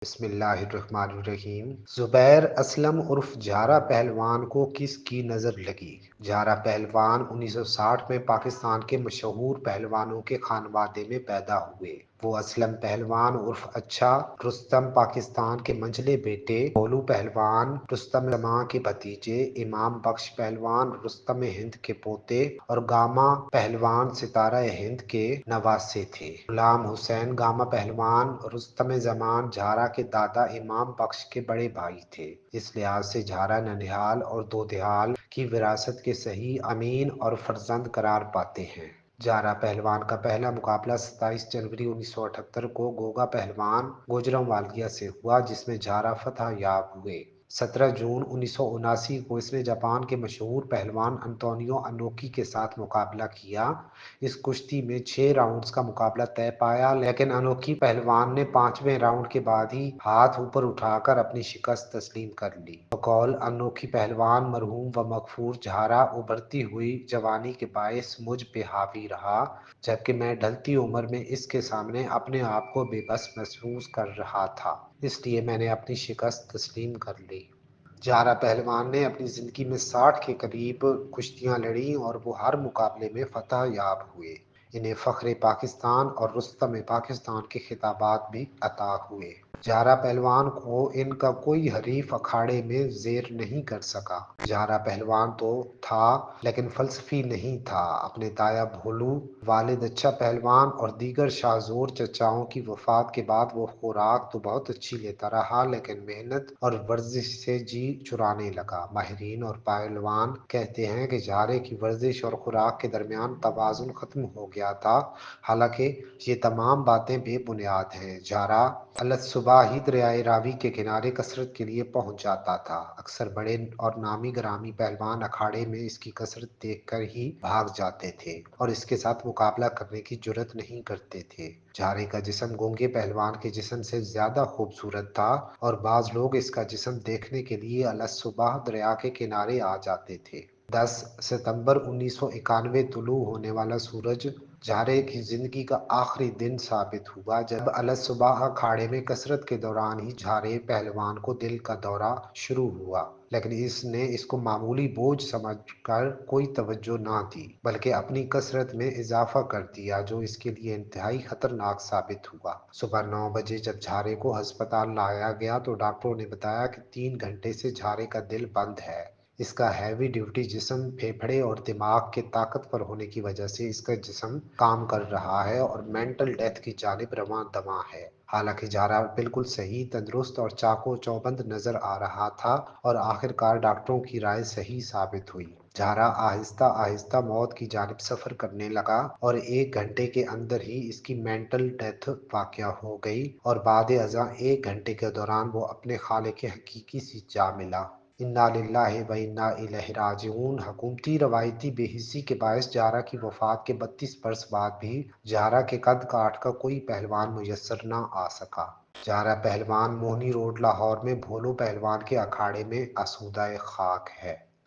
بسم اللہ الرحمن الرحیم۔ زبیر اسلم عرف جھارا پہلوان کو کس کی نظر لگی؟ جھارا پہلوان 1960 میں پاکستان کے مشہور پہلوانوں کے خانوادے میں پیدا ہوئے۔ وہ اسلم پہلوان عرف اچھا رستم پاکستان کے منجلے بیٹے، بھولو پہلوان رستم جماں کے بھتیجے، امام بخش پہلوان رستم ہند کے پوتے اور گاما پہلوان ستارہ ہند کے نواسے تھے۔ غلام حسین گاما پہلوان رستم جماں جھارا کے دادا امام بخش کے بڑے بھائی تھے۔ اس لحاظ سے جھارا ننہال اور دودھیال کی وراثت کے صحیح امین اور فرزند قرار پاتے ہیں۔ جھارا پہلوان کا پہلا مقابلہ 27 جنوری 1978 کو گوگا پہلوان گوجرانوالیا سے ہوا، جس میں جھارا فتح یاب ہوئے۔ 17 جون 1979 کو اس نے جاپان کے مشہور پہلوان انطونیو انوکی کے ساتھ مقابلہ کیا۔ اس کشتی میں 6 راؤنڈز کا مقابلہ طے پایا، لیکن انوکی پہلوان نے 5ویں راؤنڈ کے بعد ہی ہاتھ اوپر اٹھا کر اپنی شکست تسلیم کر لی۔ بقول انوکی پہلوان مرحوم و مغفور، جھارا ابھرتی ہوئی جوانی کے باعث مجھ پہ حاوی رہا، جبکہ میں ڈھلتی عمر میں اس کے سامنے اپنے آپ کو بے بس محسوس کر رہا تھا، اس لیے میں نے اپنی شکست تسلیم کر لی۔ جھارا پہلوان نے اپنی زندگی میں 60 کے قریب کشتیاں لڑیں اور وہ ہر مقابلے میں فتح یاب ہوئے۔ انہیں فخر پاکستان اور رستم پاکستان کے خطابات بھی عطا ہوئے۔ جھارا پہلوان کو ان کا کوئی حریف اکھاڑے میں زیر نہیں کر سکا۔ جھارا پہلوان تو تھا لیکن فلسفی نہیں تھا۔ اپنے تایا بھولو، والد اچھا پہلوان اور دیگر شاہ زور چچاؤں کی وفات کے بعد وہ خوراک تو بہت اچھی لیتا رہا، لیکن محنت اور ورزش سے جی چرانے لگا۔ ماہرین اور پہلوان کہتے ہیں کہ جھارے کی ورزش اور خوراک کے درمیان توازن ختم ہو گیا تھا، حالانکہ یہ تمام باتیں بے بنیاد ہیں۔ جھارا الصبح ہی دریائے راوی کے کنارے کسرت کے لیے پہنچ جاتا تھا۔ اکثر بڑے اور نامی گرامی پہلوان اکھاڑے میں اس کی کسرت دیکھ کر ہی بھاگ جاتے تھے اور اس کے ساتھ مقابلہ کرنے کی جرات نہیں کرتے تھے۔ جھارے کا جسم گونگے پہلوان کے جسم سے زیادہ خوبصورت تھا اور بعض لوگ اس کا جسم دیکھنے کے لیے الصبح دریا کے کنارے آ جاتے تھے۔ 10 ستمبر 1991 طلوع ہونے والا سورج جھارے کی زندگی کا آخری دن ثابت ہوا، جب الصبح اکھاڑے میں کسرت کے دوران ہی جھارے پہلوان کو دل کا دورہ شروع ہوا، لیکن اس نے اس کو معمولی بوجھ سمجھ کر کوئی توجہ نہ دی، بلکہ اپنی کسرت میں اضافہ کر دیا، جو اس کے لیے انتہائی خطرناک ثابت ہوا۔ صبح 9 بجے جب جھارے کو ہسپتال لایا گیا تو ڈاکٹروں نے بتایا کہ 3 گھنٹے سے جھارے کا دل بند ہے۔ اس کا ہیوی ڈیوٹی جسم پھیپھڑے اور دماغ کے طاقتور ہونے کی وجہ سے اس کا جسم کام کر رہا ہے اور مینٹل ڈیتھ کی جانب رواں دواں ہے۔ حالانکہ جھارا بالکل صحیح، تندرست اور چاق و چوبند نظر آ رہا تھا اور آخرکار ڈاکٹروں کی رائے صحیح ثابت ہوئی۔ جھارا آہستہ آہستہ موت کی جانب سفر کرنے لگا اور 1 گھنٹے کے اندر ہی اس کی مینٹل ڈیتھ واقع ہو گئی اور بعد ازاں 1 گھنٹے کے دوران وہ اپنے خالق حقیقی سے جا ملا۔ انا للہ و انا الیہ راجعون۔ حکومتی روایتی بے حسی کے باعث جھارا کی وفات کے 32 برس بعد بھی جھارا کے قد کاٹ کا کوئی پہلوان میسر نہ آ سکا۔ جھارا پہلوان موہنی روڈ لاہور میں بھولو پہلوان کے اکھاڑے میں آسودہ خاک ہے۔